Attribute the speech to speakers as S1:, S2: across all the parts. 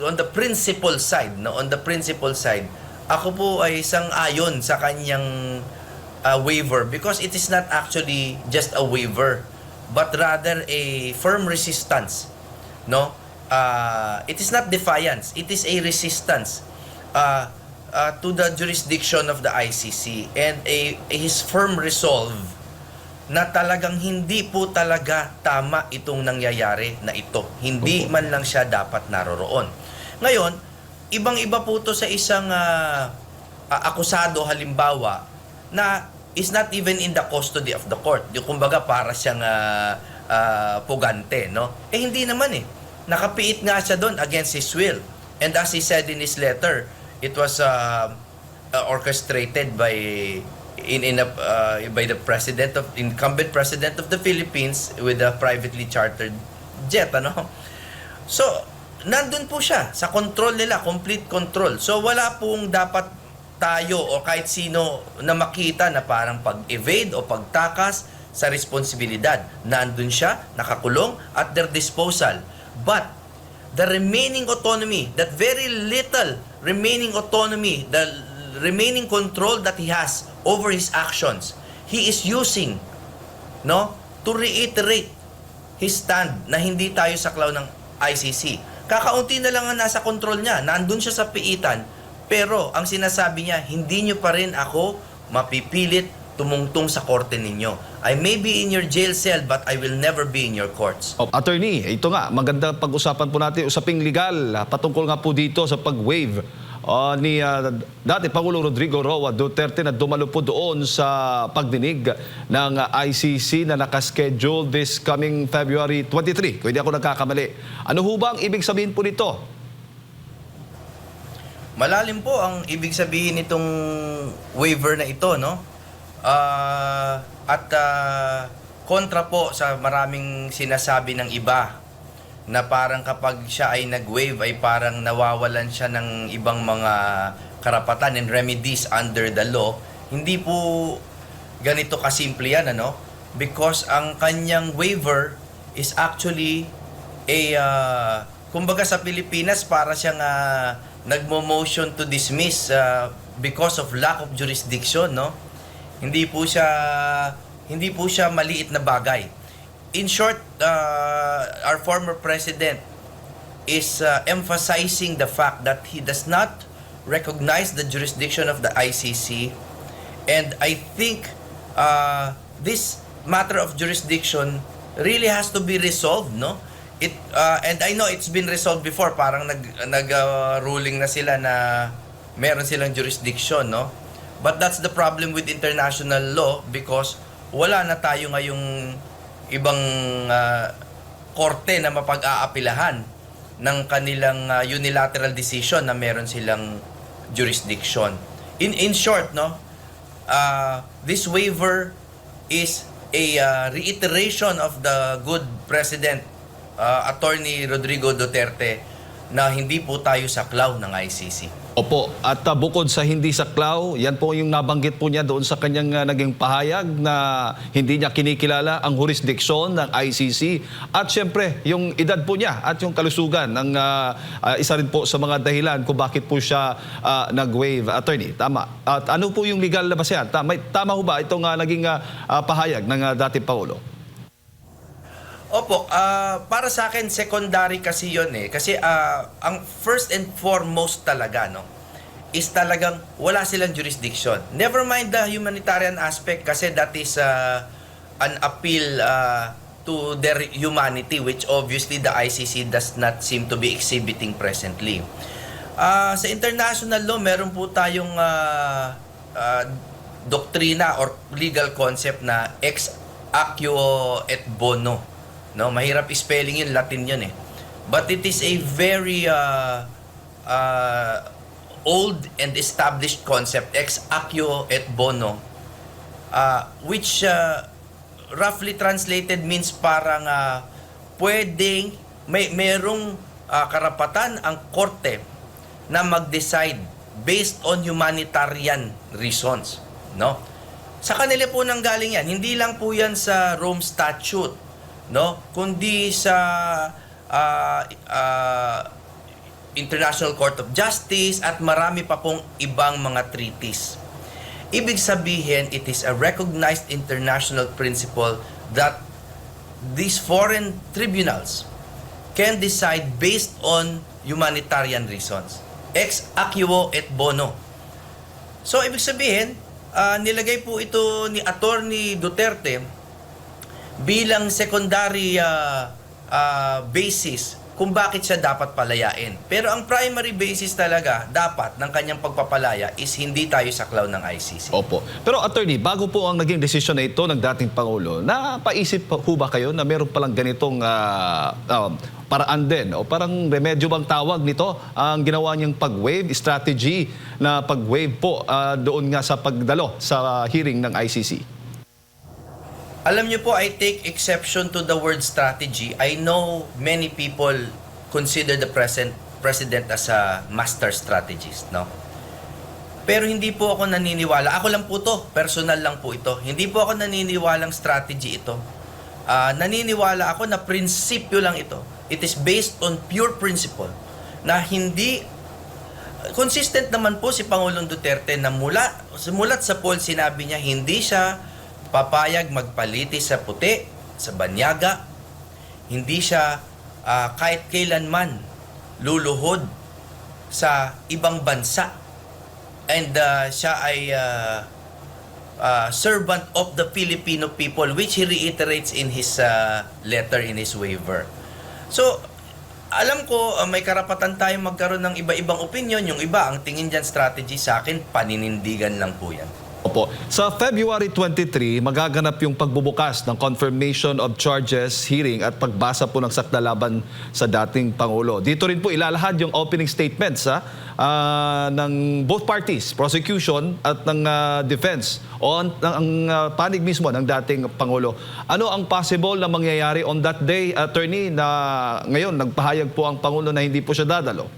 S1: on the principle side, no, on the principle side, ako po ay sang-ayon sa kanyang waiver because it is not actually just a waiver but rather a firm resistance, no. It is not defiance, it is a resistance to the jurisdiction of the ICC and his firm resolve na talagang hindi po talaga tama itong nangyayari na ito. Hindi man lang siya dapat naroroon. Ngayon, ibang-iba po to sa isang akusado halimbawa na is not even in the custody of the court. Yung kumbaga para siyang pugante, no? Hindi naman eh. Nakapiit nga siya doon against his will. And as he said in his letter, it was orchestrated by the incumbent president of the Philippines with a privately chartered jet, ano? So, nandun po siya sa control nila, complete control. So, wala pong dapat tayo o kahit sino na makita na parang pag-evade o pagtakas sa responsibilidad. Nandun siya, nakakulong at their disposal. But the remaining autonomy, that very little remaining autonomy, the remaining control that he has over his actions, he is using, no, to reiterate his stand na hindi tayo saklaw ng ICC. Kakaunti na lang ang nasa control niya, nandun siya sa piitan, pero ang sinasabi niya, hindi niyo pa rin ako mapipilit tumungtong sa korte ninyo. I may be in your jail cell but I will never be in your courts.
S2: Attorney, ito nga, maganda pag-usapan po natin, usaping legal, patungkol nga po dito sa pag-waive ni dati Pangulong Rodrigo Roa Duterte na dumalo po doon sa pagdinig ng ICC na nakaschedule this coming February 23. Kung hindi ako nagkakamali. Ano ho ba ang ibig sabihin po nito?
S1: Malalim po ang ibig sabihin nitong waiver na ito, no? Kontra po sa maraming sinasabi ng iba na parang kapag siya ay nag-waive ay parang nawawalan siya ng ibang mga karapatan and remedies under the law. Hindi po ganito kasimple yan, ano? Because ang kanyang waiver is actually kumbaga sa Pilipinas para siyang nagmo-motion to dismiss because of lack of jurisdiction, no? Hindi po siya maliit na bagay. In short, our former president is emphasizing the fact that he does not recognize the jurisdiction of the ICC, and I think this matter of jurisdiction really has to be resolved, no? And I know it's been resolved before, parang ruling na sila na meron silang jurisdiction, no? But that's the problem with international law because wala na tayo ngayong ibang korte na mapag-aapilahan ng kanilang unilateral decision na meron silang jurisdiction. In short, no, this waiver is a reiteration of the good President Attorney Rodrigo Duterte na hindi po tayo saklaw ng ICC.
S2: Opo, at bukod sa hindi saklaw, yan po yung nabanggit po niya doon sa kanyang naging pahayag na hindi niya kinikilala ang jurisdiksyon ng ICC at syempre yung edad po niya at yung kalusugan ng isa rin po sa mga dahilan kung bakit po siya nag-waive. Attorney, tama. At ano po yung legal na basehan? Tama ho ba itong naging pahayag ng dating Pangulo?
S1: Opo, para sa akin secondary kasi 'yon eh. Kasi ang first and foremost talaga, no, is talagang wala silang jurisdiction. Never mind the humanitarian aspect kasi that is an appeal to their humanity which obviously the ICC does not seem to be exhibiting presently. Sa international law, meron po tayong doktrina or legal concept na ex acquo et bono. No, mahirap spelling yun, Latin yun eh. But it is a very old and established concept, ex acquo et bono, which roughly translated means parang pwedeng merong karapatan ang korte na mag-decide based on humanitarian reasons, no? Sa kanila po nanggaling yan, hindi lang po yan sa Rome Statute, no, kundi sa International Court of Justice at marami pa pong ibang mga treaties. Ibig sabihin, it is a recognized international principle that these foreign tribunals can decide based on humanitarian reasons. Ex aequo et bono. So, ibig sabihin, nilagay po ito ni Attorney Duterte bilang secondary basis kung bakit siya dapat palayain. Pero ang primary basis talaga dapat ng kanyang pagpapalaya is hindi tayo saklaw ng ICC.
S2: Opo. Pero attorney, bago po ang naging desisyon na ito ng dating Pangulo, napaisip po ba kayo na meron palang ganitong paraan din o parang remedyo bang tawag nito ang ginawa niyang pag-waive strategy na pag-waive po doon nga sa pagdalo sa hearing ng ICC?
S1: Alam niyo po, I take exception to the word strategy. I know many people consider the president as a master strategist, no? Pero hindi po ako naniniwala. Ako lang po to, personal lang po ito. Hindi po ako naniniwalang strategy ito. Naniniwala ako na prinsipyo lang ito. It is based on pure principle na hindi consistent naman po si Pangulong Duterte na mulat sa poll sinabi niya hindi siya papayag magpalitis sa puti, sa banyaga. Hindi siya kahit kailanman luluhod sa ibang bansa. And siya ay servant of the Filipino people, which he reiterates in his letter, in his waiver. So, alam ko may karapatan tayong magkaroon ng iba-ibang opinion. Yung iba, ang tingin dyan strategy, sa akin, paninindigan lang po yan.
S2: Opo. Sa February 23, magaganap yung pagbubukas ng confirmation of charges hearing at pagbasa po ng sakta laban sa dating Pangulo. Dito rin po ilalahad yung opening statements ng both parties, prosecution at ng defense o ang panig mismo ng dating Pangulo. Ano ang possible na mangyayari on that day, attorney, na ngayon nagpahayag po ang Pangulo na hindi po siya dadalo?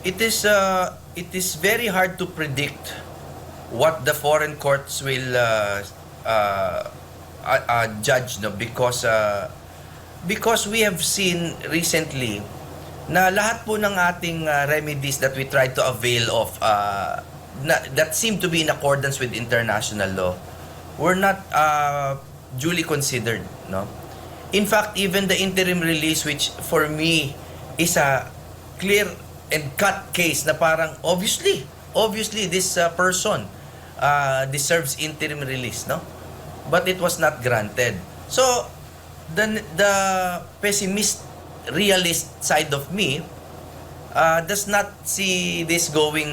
S1: It is very hard to predict what the foreign courts will judge, no, because we have seen recently na lahat po ng ating remedies that we tried to avail of that seem to be in accordance with international law were not duly considered, no. In fact, even the interim release, which for me is a clear and cut case na parang obviously this person deserves interim release, no? But it was not granted. So the pessimist realist side of me does not see this going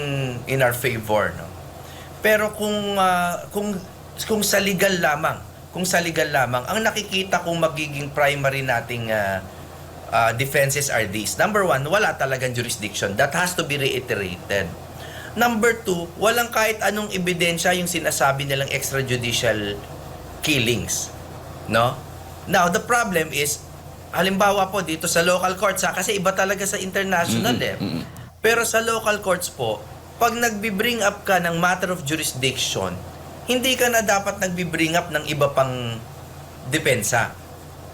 S1: in our favor, no? Pero kung sa legal lamang, ang nakikita kong magiging primary nating defenses are these. Number one, wala talagang jurisdiction. That has to be reiterated. Number two, walang kahit anong ebidensya yung sinasabi nilang extrajudicial killings. No? Now, the problem is, halimbawa po dito sa local courts, kasi iba talaga sa international Pero sa local courts po, pag nagbi-bring up ka ng matter of jurisdiction, hindi ka na dapat nagbi-bring up ng iba pang depensa.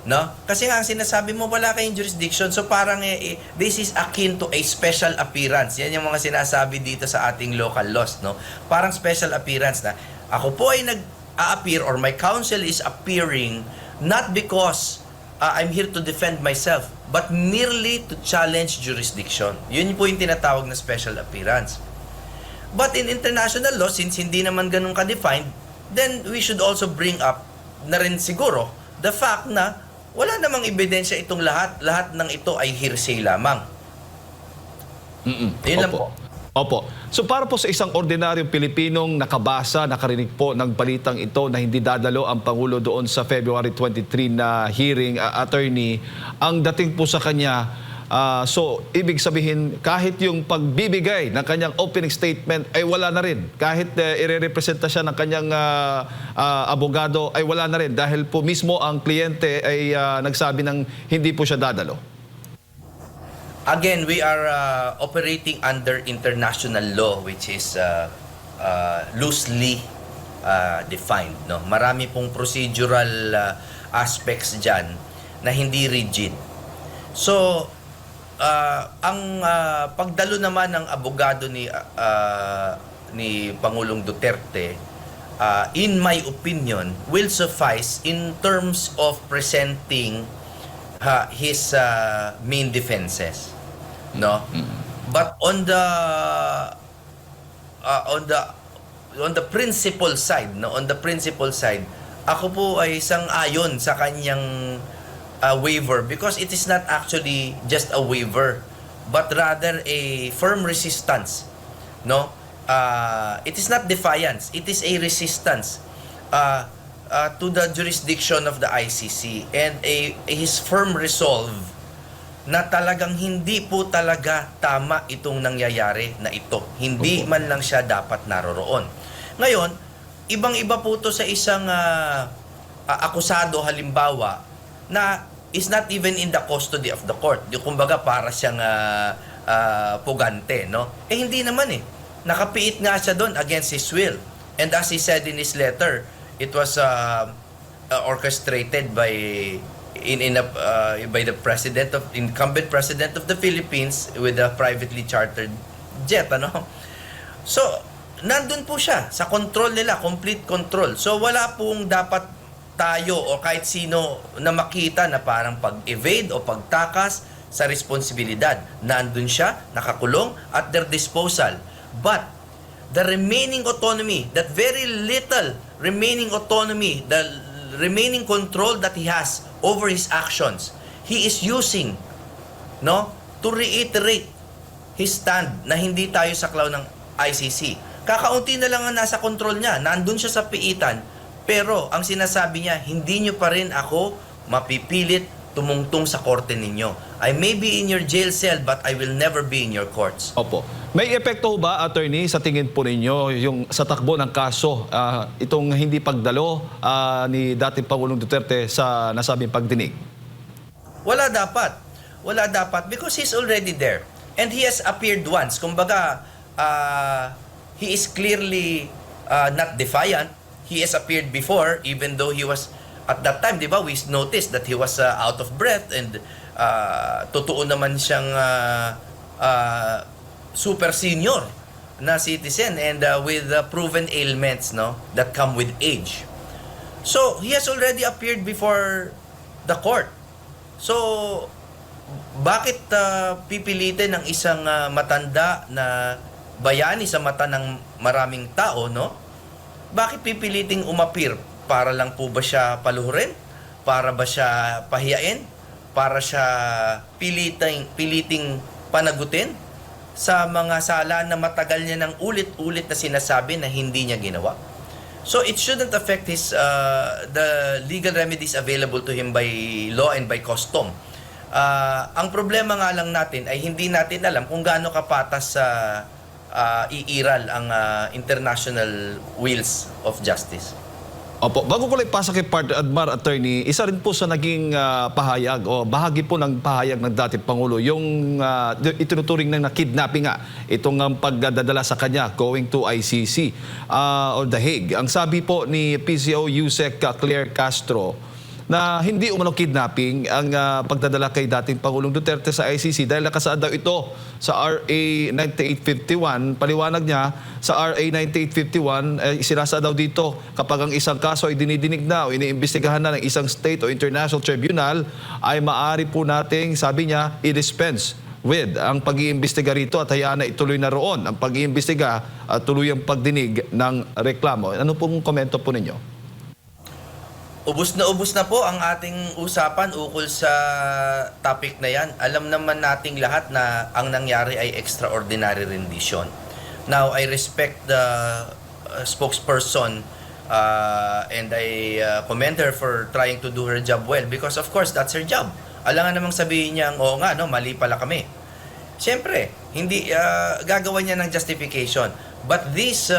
S1: No? Kasi nga ang sinasabi mo wala kayong jurisdiction, so parang this is akin to a special appearance. Yan yung mga sinasabi dito sa ating local laws, no? Parang special appearance na ako po ay nag-a-appear or my counsel is appearing not because I'm here to defend myself, but merely to challenge jurisdiction. Yun po yung tinatawag na special appearance. But in international law, since hindi naman ganun ka-defined, then we should also bring up na rin siguro the fact na wala namang ebidensya itong lahat ng ito ay hearsay lamang. Yun lang po.
S2: Opo. So para po sa isang ordinaryong Pilipinong nakabasa, nakarinig po ng balitang ito na hindi dadalo ang Pangulo doon sa February 23 na hearing, attorney, ang dating po sa kanya, so ibig sabihin kahit yung pagbibigay ng kanyang opening statement ay wala na rin. Kahit irerepresenta siya ng kanyang abogado ay wala na rin dahil po mismo ang kliyente ay nagsabi ng hindi po siya dadalo.
S1: Again, we are operating under international law, which is loosely defined. No? Marami pong procedural aspects dyan na hindi rigid. So, ang pagdalo naman ng abogado ni Pangulong Duterte, in my opinion, will suffice in terms of presenting his main defenses, no? But on the principle side, no, on the principle side, ako po ay sang-ayon sa kanyang waiver, because it is not actually just a waiver but rather a firm resistance, no? It is not defiance, it is a resistance to the jurisdiction of the ICC, and his firm resolve na talagang hindi po talaga tama itong nangyayari na ito. Hindi man lang siya dapat naroroon. Ngayon, ibang-iba po to sa isang akusado halimbawa na is not even in the custody of the court. Yung kumbaga para siyang pugante, no? Hindi naman eh. Nakapiit nga siya doon against his will. And as he said in his letter, it was orchestrated by the incumbent president of the Philippines with a privately chartered jet, ano? So, nandun po siya sa control nila, complete control. So, wala pong dapat tayo o kahit sino na makita na parang pag-evade o pagtakas sa responsibilidad. Nandun siya, nakakulong at their disposal. But the remaining autonomy, that very little remaining autonomy, the remaining control that he has over his actions, he is using, no, to reiterate his stand na hindi tayo saklaw ng ICC. Kakaunti na lang ang nasa control niya. Nandun siya sa piitan. Pero ang sinasabi niya, hindi niyo pa rin ako mapipilit tumungtong sa korte ninyo. I may be in your jail cell but I will never be in your courts.
S2: Opo. May epekto ba, attorney, sa tingin po ninyo yung sa takbo ng kaso, itong hindi pagdalo ni dating Pangulong Duterte sa nasabing pagdinig?
S1: Wala dapat. Wala dapat because he's already there. And he has appeared once. Kumbaga, he is clearly not defiant. He has appeared before, even though he was, at that time, di ba, we noticed that he was out of breath and totoo naman siyang super senior na citizen and with proven ailments, no, that come with age. So, he has already appeared before the court. So, bakit pipilitin ng isang matanda na bayani sa mata ng maraming tao, no? Bakit pipiliting umapir? Para lang po ba siya paluhurin? Para ba siya pahiyain? Para siya piliting panagutin sa mga sala na matagal niya ng ulit-ulit na sinasabi na hindi niya ginawa? So it shouldn't affect his the legal remedies available to him by law and by custom. Ang problema nga lang natin ay hindi natin alam kung gaano kapatas sa iiral ang international wheels of justice.
S2: Opo, bago ko lang ipasa kay Partner Admar, attorney, isa rin po sa naging pahayag o bahagi po ng pahayag ng dating Pangulo, yung itinuturing na kidnapping nga, itong pagdadala sa kanya going to ICC or The Hague. Ang sabi po ni PCO Yusek Claire Castro, na hindi umano kidnapping ang pagdadala kay dating Pangulong Duterte sa ICC dahil nakasaad daw ito sa RA 9851. Paliwanag niya, sa RA 9851, sinasaad daw dito kapag ang isang kaso ay dinidinig na o iniimbestigahan na ng isang state o international tribunal, ay maaari po nating, sabi niya, i-dispense with ang pag-iimbestiga rito at hayaan na ituloy na roon ang pag-iimbestiga at tuloy ang pagdinig ng reklamo. Ano pong komento po ninyo?
S1: Ubus na po ang ating usapan ukol sa topic na yan. Alam naman nating lahat na ang nangyari ay extraordinary rendition. Now, I respect the spokesperson and I commend her for trying to do her job well because of course that's her job. Alangan namang sabihin niya, oo nga, no, mali pala kami. Siyempre, hindi gagawa niya ng justification. But these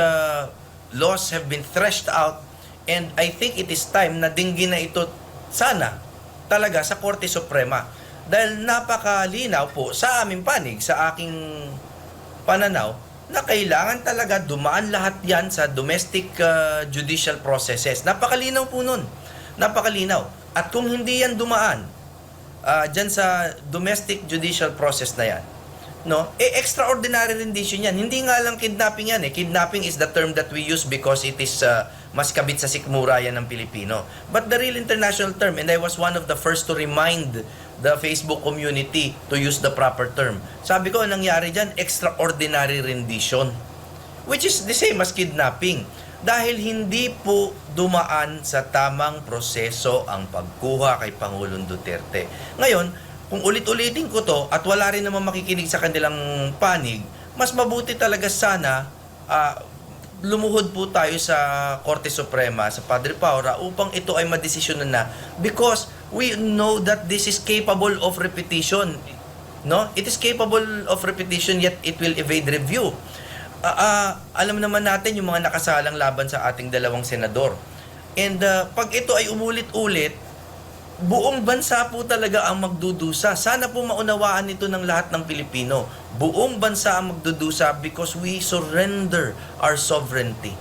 S1: laws have been threshed out. And I think it is time na dinggin na ito sana talaga sa Korte Suprema. Dahil napakalinaw po sa aming panig, sa aking pananaw, na kailangan talaga dumaan lahat yan sa domestic judicial processes. Napakalinaw po nun. Napakalinaw. At kung hindi yan dumaan dyan sa domestic judicial process na yan, no? Extraordinary rendition yan. Hindi nga lang kidnapping yan. Kidnapping is the term that we use because it is mas kabit sa sikmura yan ng Pilipino. But the real international term, and I was one of the first to remind the Facebook community to use the proper term. Sabi ko, ang nangyari dyan, extraordinary rendition, which is the same as kidnapping. Dahil hindi po dumaan sa tamang proseso ang pagkuha kay Pangulong Duterte. Ngayon, kung ulit-ulitin ko to at wala rin naman makikinig sa kanilang panig, mas mabuti talaga sana lumuhod po tayo sa Korte Suprema, sa Padre Paura, upang ito ay madesisyonan na, because we know that this is capable of repetition. No? It is capable of repetition, yet it will evade review. Alam naman natin yung mga nakasalang laban sa ating dalawang senador. And pag ito ay umulit-ulit, buong bansa po talaga ang magdudusa. Sana po maunawaan ito ng lahat ng Pilipino. Buong bansa ang magdudusa because we surrender our sovereignty.